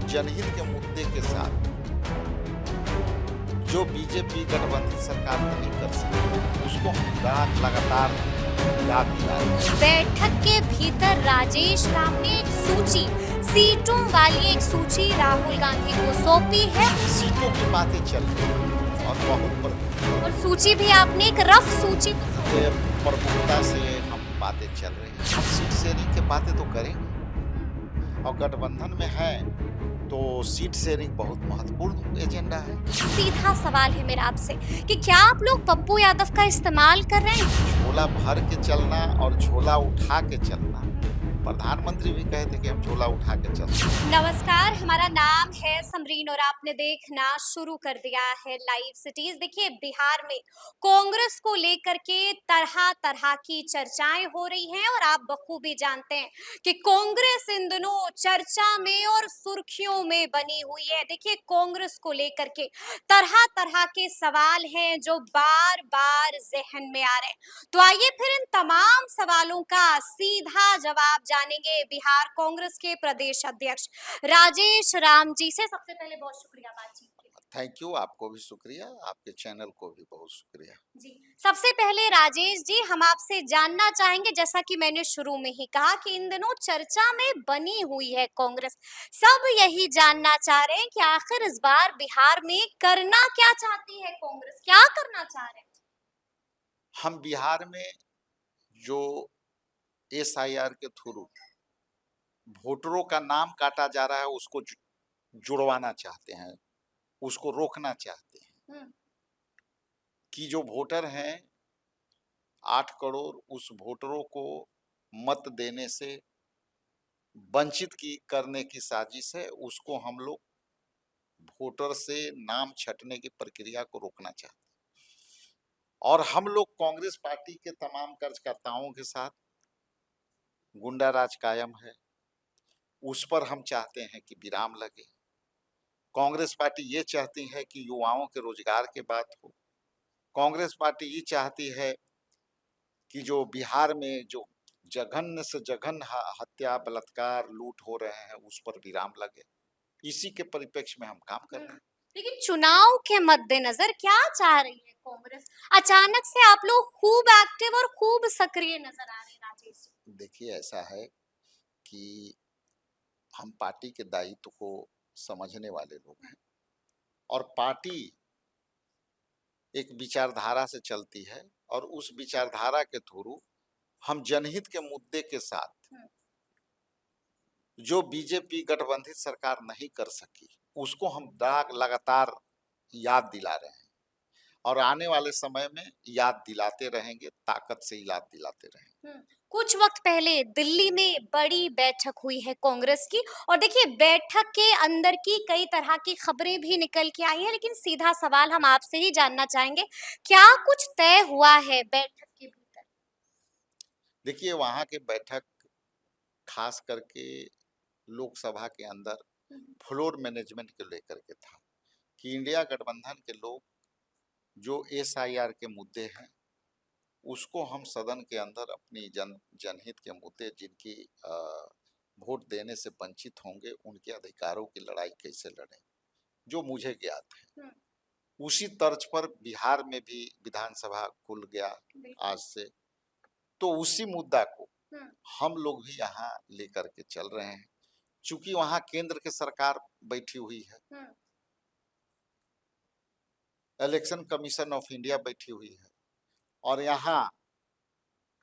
जनहित के मुद्दे के साथ जो बीजेपी गठबंधन सरकार नहीं कर सकी उसको हम लगातार याद दिला रहे हैं। बैठक के भीतर राजेश राम ने एक सूची, सीटों वाली एक सूची राहुल गांधी को सौंपी है सीटों की बातें चल रही हैं और बहुत और सूची भी आपने एक रफ सूची प्रमुखता से हम बातें चल रही हैं। हम सीट शेयरिंग की बातें तो करेंगे और गठबंधन में है तो सीट शेयरिंग बहुत महत्वपूर्ण एजेंडा है। सीधा सवाल है मेरा आपसे कि क्या आप लोग पप्पू यादव का इस्तेमाल कर रहे हैं? झोला भर के चलना और झोला उठा के चलना, प्रधानमंत्री भी कहे थे कि हम झोला उठा के चलते। नमस्कार, हमारा नाम है समरीन और आपने देखना शुरू कर दिया है लाइव सिटीज। देखिए, बिहार में कांग्रेस को लेकर के तरह तरह की चर्चाएं हो रही हैं और आप बखूबी जानते हैं कि कांग्रेस इन दिनों चर्चा में और सुर्खियों में बनी हुई है। देखिए, कांग्रेस को लेकर के तरह तरह के सवाल हैं जो बार बार जहन में आ रहे हैं। तो आइए फिर इन तमाम सवालों का सीधा जवाब जानेंगे बिहार कांग्रेस के प्रदेश अध्यक्ष राजेश राम जी से। सबसे पहले बहुत शुक्रिया बातचीत के लिए। थैंक यू, आपको भी शुक्रिया, आपके चैनल को भी बहुत शुक्रिया। जी, सबसे पहले राजेश जी, हम आपसे जानना चाहेंगे, जैसा कि मैंने शुरू में ही कहा कि इन दिनों चर्चा में बनी हुई है कांग्रेस। सब यही जानना चाह रहे हैं कि आखिर इस बार बिहार में करना क्या चाहती है कांग्रेस, क्या करना चाह रहे हैं? हम बिहार में जो एसआईआर के थ्रू वोटरों का नाम काटा जा रहा है उसको जुड़वाना चाहते हैं, उसको रोकना चाहते हैं कि जो वोटर हैं 8 करोड़ उस वोटरों को मत देने से वंचित की करने की साजिश है। उसको हम लोग वोटर से नाम छंटने की प्रक्रिया को रोकना चाहते हैं और हम लोग कांग्रेस पार्टी के तमाम कार्यकर्ताओं के साथ गुंडा राज कायम है, उस पर हम चाहते हैं कि विराम लगे। कांग्रेस पार्टी ये चाहती है कि युवाओं के रोजगार की बात हो। कांग्रेस पार्टी ये चाहती है कि जो बिहार में जो जघन्य से जघन्य हत्या, बलात्कार, लूट हो रहे हैं उस पर विराम लगे। इसी के परिप्रेक्ष्य में हम काम कर रहे हैं। लेकिन चुनाव के मद्देनजर क्या चाह रही है कांग्रेस? अचानक से आप लोग खूब एक्टिव और खूब सक्रिय नजर आ रहे हैं राजेश जी। देखिए, ऐसा है कि हम पार्टी के दायित्व को समझने वाले लोग हैं और पार्टी एक विचारधारा से चलती है और उस विचारधारा के थ्रू हम जनहित के मुद्दे के साथ जो बीजेपी गठबंधन सरकार नहीं कर सकी उसको हम लगातार याद दिला रहे हैं और आने वाले समय में याद दिलाते रहेंगे, ताकत से याद दिलाते रहेंगे। कुछ वक्त पहले दिल्ली में बड़ी बैठक हुई है कांग्रेस की और देखिए, बैठक के अंदर की कई तरह की खबरें भी निकल के आई है, लेकिन सीधा सवाल हम आपसे ही जानना चाहेंगे, क्या कुछ तय हुआ है बैठक के भीतर? देखिए, वहां की बैठक खास करके लोकसभा के अंदर फ्लोर मैनेजमेंट को लेकर के था कि इंडिया गठबंधन के लोग जो एसआईआर के मुद्दे हैं उसको हम सदन के अंदर अपनी जनहित के मुद्दे जिनकी वोट देने से वंचित होंगे उनके अधिकारों की लड़ाई कैसे लड़ें, जो मुझे ज्ञात है। उसी तर्ज पर बिहार में भी विधानसभा खुल गया आज से, तो उसी मुद्दा को हम लोग भी यहाँ लेकर के चल रहे हैं। चूंकि वहाँ केंद्र की सरकार बैठी हुई है, इलेक्शन कमीशन ऑफ इंडिया बैठी हुई है और यहाँ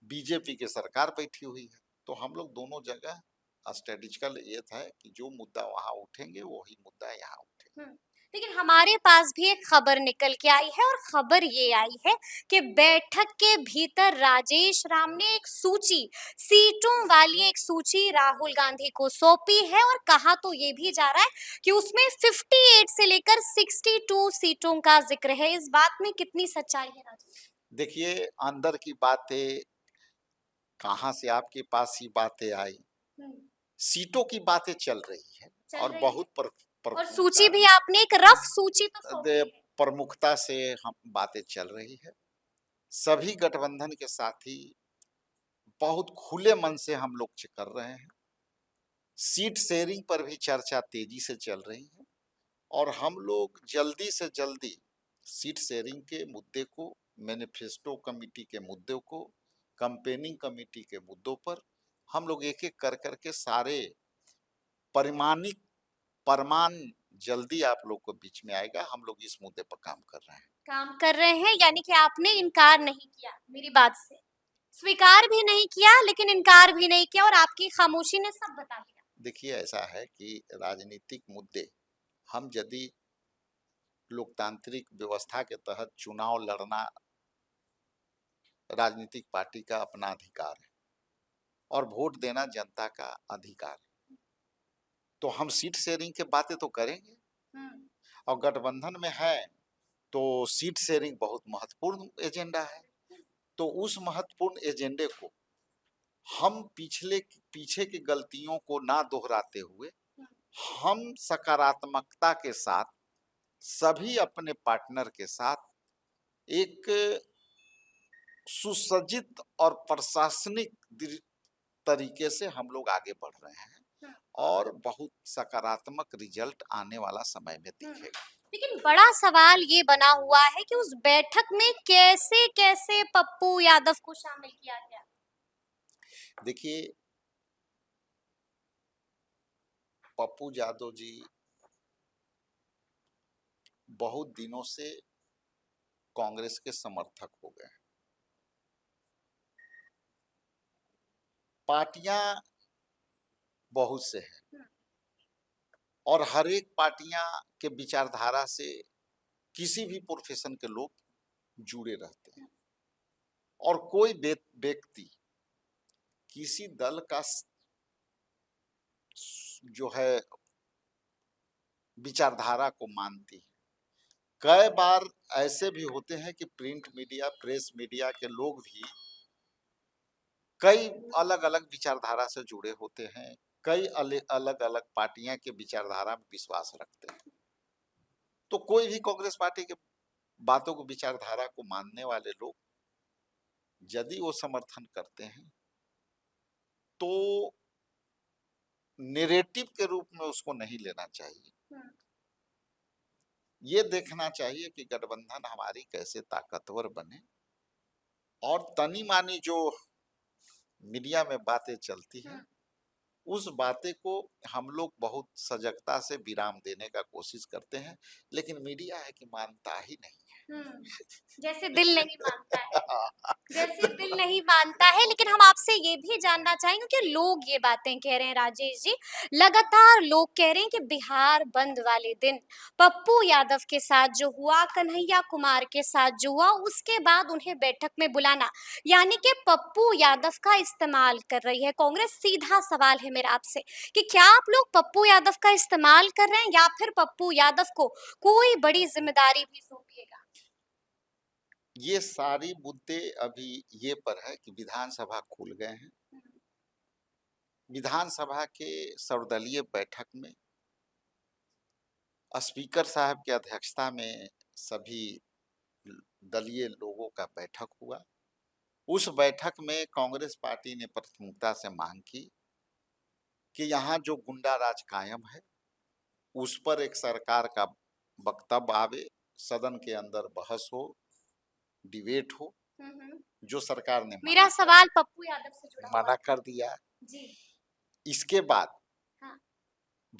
बीजेपी की सरकार बैठी हुई है, तो हम लोग दोनों जगह स्ट्रेटेजिकल ये था कि जो मुद्दा वहां उठेंगे वही मुद्दा यहाँ उठेगा। लेकिन हमारे पास भी एक खबर निकल के आई है और खबर ये आई है कि बैठक के भीतर राजेश राम ने एक सूची, सीटों वाली एक सूची राहुल गांधी को सौंपी है और कहा तो ये भी जा रहा है कि उसमें 58 से लेकर 62 सीटों का जिक्र है। इस बात में कितनी सच्चाई है राजेश? देखिए, अंदर की बातें कहाँ से आपके पास ही बातें आई, सीटों की बातें चल रही है और बहुत और सूची भी आपने एक रफ सूची तो सौंपी है। प्रमुखता से हम बातें चल रही है। सभी गठबंधन के साथी बहुत खुले मन से हम लोग कर रहे हैं सीट शेयरिंग पर भी चर्चा तेजी से चल रही है और हम लोग जल्दी से जल्दी सीट शेयरिंग के मुद्दे को, मैनिफेस्टो कमेटी के मुद्दों को, कैंपेनिंग कमेटी के मुद्दों पर हम लोग एक-एक कर के सारे परिमाणिक परमान जल्दी आप लोग को बीच में आएगा। हम लोग इस मुद्दे पर काम कर रहे हैं। काम कर रहे हैं यानी कि आपने इनकार नहीं किया मेरी बात से, स्वीकार भी नहीं किया लेकिन इनकार भी नहीं किया और आपकी खामोशी ने सब बता दिया। देखिए, ऐसा है कि राजनीतिक मुद्दे, हम यदि लोकतांत्रिक व्यवस्था के तहत चुनाव लड़ना राजनीतिक पार्टी का अपना अधिकार है और वोट देना जनता का अधिकार है। तो हम सीट शेयरिंग की बातें तो करेंगे और गठबंधन में है तो सीट शेयरिंग बहुत महत्वपूर्ण एजेंडा है। तो उस महत्वपूर्ण एजेंडे को हम पीछे की गलतियों को ना दोहराते हुए हम सकारात्मकता के साथ सभी अपने पार्टनर के साथ एक सुसज्जित और प्रशासनिक तरीके से हम लोग आगे बढ़ रहे हैं और बहुत सकारात्मक रिजल्ट आने वाला समय में दिखेगा। लेकिन बड़ा सवाल ये बना हुआ है कि उस बैठक में कैसे-कैसे पप्पू यादव को शामिल किया गया? देखिए, पप्पू यादव जी बहुत दिनों से कांग्रेस के समर्थक हो गए हैं। पार्टियां बहुत से हैं और हर एक पार्टियां के विचारधारा से किसी भी प्रोफेशन के लोग जुड़े रहते हैं और कोई व्यक्ति किसी दल का जो है विचारधारा को मानती है। कई बार ऐसे भी होते हैं कि प्रिंट मीडिया, प्रेस मीडिया के लोग भी कई अलग-अलग विचारधारा से जुड़े होते हैं, कई अलग-अलग पार्टियां के विचारधारा में विश्वास रखते हैं। तो कोई भी कांग्रेस पार्टी के बातों को, विचारधारा को मानने वाले लोग यदि वो समर्थन करते हैं तो नैरेटिव के रूप में उसको नहीं लेना चाहिए। ये देखना चाहिए कि गठबंधन हमारी कैसे ताकतवर बने और तनी मानी जो मीडिया में बातें चलती हैं उस बातें को हम लोग बहुत सजगता से विराम देने का कोशिश करते हैं, लेकिन मीडिया है कि मानता ही नहीं है। जैसे दिल नहीं मानता है, जैसे दिल नहीं मानता है। लेकिन हम आपसे ये भी जानना चाहेंगे कि लोग ये बातें कह रहे हैं राजेश जी, लगातार लोग कह रहे हैं कि बिहार बंद वाले दिन पप्पू यादव के साथ जो हुआ, कन्हैया कुमार के साथ जो हुआ, उसके बाद उन्हें बैठक में बुलाना यानी कि पप्पू यादव का इस्तेमाल कर रही है कांग्रेस। सीधा सवाल है मेरा आपसे कि क्या आप लोग पप्पू यादव का इस्तेमाल कर रहे हैं या फिर पप्पू यादव को कोई बड़ी जिम्मेदारी भी सौंपिएगा? ये सारी मुद्दे अभी ये पर है कि विधानसभा खुल गए हैं। विधानसभा के सर्वदलीय बैठक में स्पीकर साहब की अध्यक्षता में सभी दलीय लोगों का बैठक हुआ। उस बैठक में कांग्रेस पार्टी ने प्राथमिकता से मांग की कि यहाँ जो गुंडा राज कायम है उस पर एक सरकार का वक्तव्य आवे, सदन के अंदर बहस हो, डिबेट हो। जो सरकार ने मेरा सवाल पप्पू यादव से जुड़ा मना कर दिया जी। इसके बाद हाँ।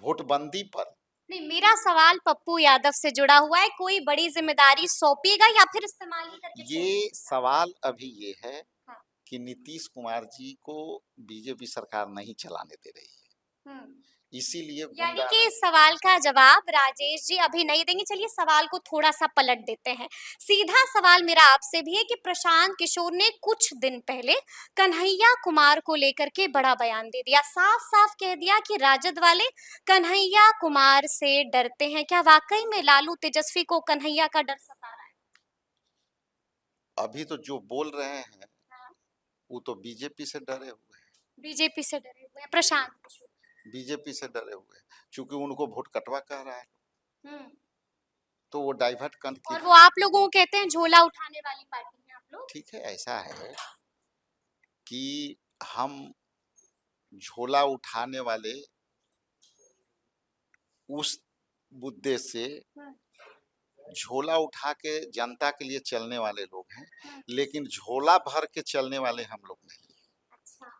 वोटबंदी पर नहीं, मेरा सवाल पप्पू यादव से जुड़ा हुआ है, कोई बड़ी जिम्मेदारी सौंपेगा या फिर इस्तेमाल ही करके ये सवाल अभी ये है हाँ। कि नीतीश कुमार जी को बीजेपी सरकार नहीं चलाने दे रही है, इसीलिए यानी कि इस सवाल का जवाब राजेश जी अभी नहीं देंगे। चलिए सवाल को थोड़ा सा पलट देते हैं। सीधा सवाल मेरा आपसे भी है कि प्रशांत किशोर ने कुछ दिन पहले कन्हैया कुमार को लेकर के बड़ा बयान दे दिया, साफ साफ कह दिया कि राजद वाले कन्हैया कुमार से डरते हैं। क्या वाकई में लालू तेजस्वी को कन्हैया का डर सता रहा है? अभी तो जो बोल रहे हैं वो तो बीजेपी से डरे हुए हैं। बीजेपी से डरे हुए हैं प्रशांत किशोर, बीजेपी से डरे हुए हैं क्योंकि उनको वोट कटवा कह रहा है हम्म। तो वो डाइवर्ट कर और वो आप लोगों को कहते हैं झोला उठाने वाली पार्टी है आप लोग। ठीक है, ऐसा है कि हम झोला उठाने वाले उस मुद्दे से हुँ, झोला उठा के जनता के लिए चलने वाले लोग हैं, हुँ, लेकिन झोला भर के चलने वाले हम लोग नहीं। अच्छा,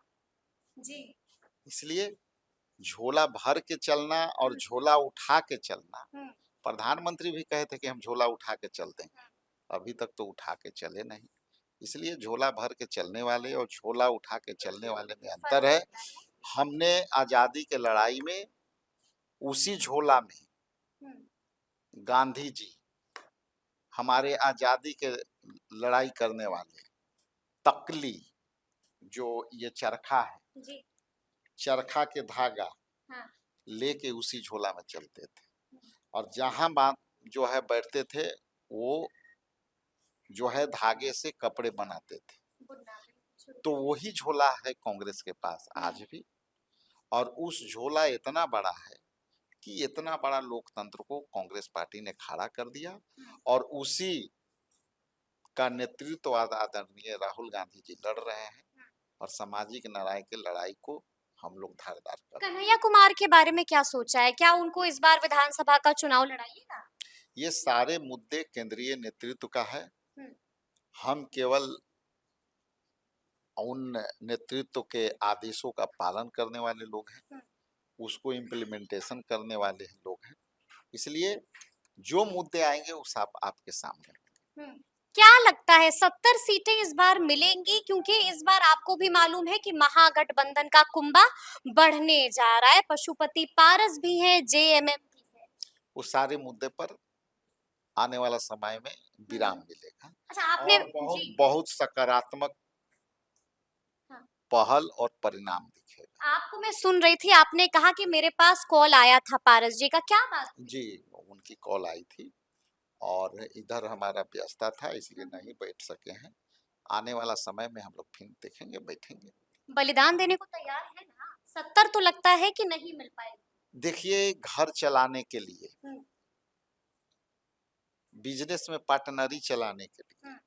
जी, इसलिए झोला भर के चलना और हुँ, झोला उठा के चलना, हुँ, प्रधानमंत्री भी कहे थे कि हम झोला उठा के चलते हैं, अभी तक तो उठा के चले नहीं। इसलिए झोला भर के चलने वाले और झोला उठा के चलने वाले में फ़र्क अंतर है। होता है। हमने आज़ादी के लड़ाई में उसी झोला में हुँ, गांधी जी, हमारे आज़ादी के लड़ाई करने वाले, तकली जो ये चरखा है, जी, चरखा के धागा हाँ, लेके उसी झोला में चलते थे हुँ, और जहाँ बात जो है बैठते थे, वो जो है धागे से कपड़े बनाते थे। बुनना भी शुरू तो कर वही झोला है कांग्रेस के पास हुँ, आज भी, और उस झोला इतना बड़ा है कि इतना बड़ा लोकतंत्र को कांग्रेस पार्टी ने खड़ा कर दिया हुँ, और उसी का नेतृत्व आदरणीय राहुल गांधी जी लड़ रहे हैं हुँ। और सामाजिक न्याय की लड़ाई को हम लोग धारदार कर रहे हैं। कन्हैया कुमार के बारे में क्या सोचा है? क्या उनको इस बार विधानसभा का चुनाव लड़ाइएगा? ये सारे मुद्दे केंद्रीय नेतृत्व का है। हुँ, हम केवल उन नेतृत्व के आदेशों का पालन करने वाले लोग हैं, हुँ, उसको इम्प्लीमेंटेशन करने वाले लोग हैं। इसलिए जो मुद्दे आएंगे वो सब आपके सामने होंगे। हुँ। क्या लगता है 70 सीटें इस बार मिलेंगी? क्योंकि इस बार आपको भी मालूम है कि महागठबंधन का कुंभा बढ़ने जा रहा है। पशुपति पारस भी है, जेएमएम भी है। वो सारे मुद्दे पर आने वाला समय में हुँ, विराम मिलेगा अच्छा आपने और बहुत जी, बहुत सकारात्मक हाँ। पहल और परिणाम दिखेगा। आपको मैं सुन रही थी, आपने कहा कि मेरे पास कॉल आया था पारस जी का, क्या बात थी? जी, उनकी कॉल आई थी और इधर हमारा व्यस्तता था इसलिए हुँ, नहीं बैठ सके हैं। आने वाला समय में हम लोग फिर देखेंगे, बैठेंगे। बलिदान देने को तैयार है ना? 70 तो लगता है कि नहीं मिल पाएगी। देखिए, घर चलाने के लिए, हुँ, बिजनेस में पार्टनरी चलाने के लिए, हुँ,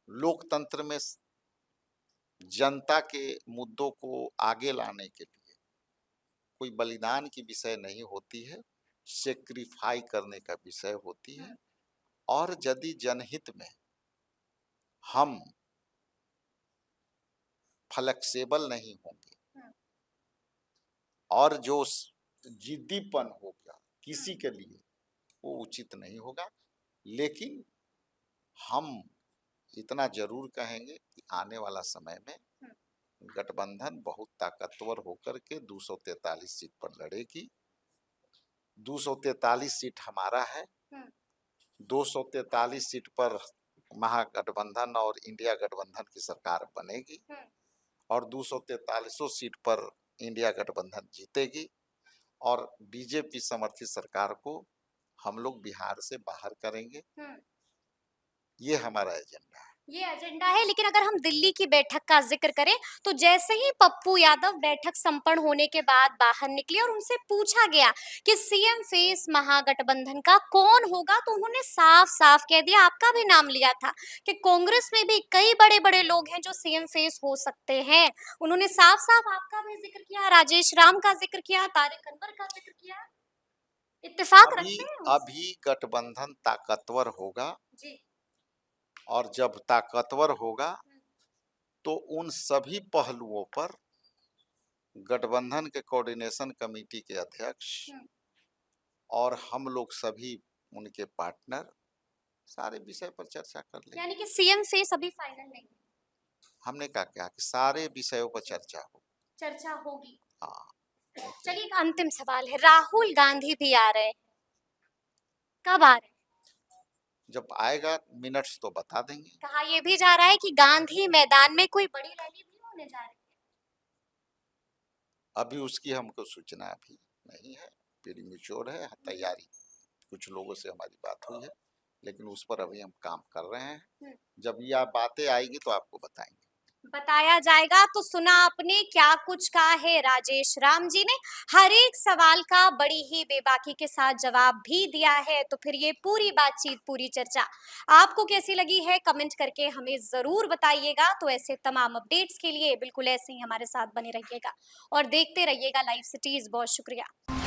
लोकतंत्र में जनता के मुद्दों को आगे लाने के लिए कोई बलिदान की विषय नहीं होती है, सेक्रीफाई करने का विषय होती हुँ, है। और यदि जनहित में हम फ्लेक्सिबल नहीं होंगे हुँ, और जो जिद्दीपन हो गया हुँ, किसी के लिए, वो उचित नहीं होगा। लेकिन हम इतना जरूर कहेंगे कि आने वाला समय में हुँ, गठबंधन बहुत ताकतवर होकर के 243 सीट पर लड़ेगी। 243 सीट हमारा है, हुँ, 243 सीट पर महागठबंधन और इंडिया गठबंधन की सरकार बनेगी हुँ। और 243 सीट पर इंडिया गठबंधन जीतेगी और बीजेपी समर्थित सरकार को हम लोग बिहार से बाहर करेंगे। हुँ, ये हमारा एजेंडा है। ये एजेंडा है, लेकिन अगर हम दिल्ली की बैठक का ज़िक्र करें, तो जैसे ही पप्पू यादव बैठक संपन्न होने के बाद बाहर निकले और उनसे पूछा गया कि सीएम फेस महागठबंधन का कौन होगा, तो उन्होंने साफ-साफ कह दिया, आपका भी नाम लिया था कि कांग्रेस में भी कई बड़े-बड़े लोग हैं जो सीएम फेस हो सकते हैं। उन्होंने साफ-साफ आपका भी ज़िक्र किया, राजेश राम का ज़िक्र किया, तारिक अनवर का ज़िक्र किया। इत्तेफाक अभी रखते हैं उनसे? अभी गठबंधन ताकतवर होगा जी। और जब ताकतवर होगा हुँ, तो उन सभी पहलुओं पर गठबंधन के कोऑर्डिनेशन कमेटी के अध्यक्ष हुँ। और हम लोग सभी उनके पार्टनर सारे विषय पर चर्चा कर यानी लेंगे। कि सीएम फेस अभी फाइनल नहीं है। हमने कहा क्या कि सारे विषयों पर चर्चा हो। चर्चा होगी। हाँ, ओके। चलिए एक अंतिम सवाल है, राहुल गांधी भी आ रहे हैं, कब आ रहे हैं? जब आएगा मिनट्स तो बता देंगे। कहा ये भी जा रहा है कि गांधी मैदान में कोई बड़ी रैली भी होने जा रही अभी उसकी हमको सूचना अभी नहीं है, प्रीमेच्योर है, तैयारी कुछ लोगों से हमारी बात हुई है, लेकिन उस पर अभी हम काम कर रहे हैं। है। जब यह बातें आएगी तो आपको बताएंगे। बताया जाएगा। तो सुना आपने क्या कुछ कहा है राजेश राम जी ने, हर एक सवाल का बड़ी ही बेबाकी के साथ जवाब भी दिया है। तो फिर ये पूरी बातचीत, पूरी चर्चा आपको कैसी लगी है, कमेंट करके हमें जरूर बताइएगा। तो ऐसे तमाम अपडेट्स के लिए बिल्कुल ऐसे ही हमारे साथ बने रहिएगा और देखते रहिएगा लाइव सिटीज। बहुत शुक्रिया।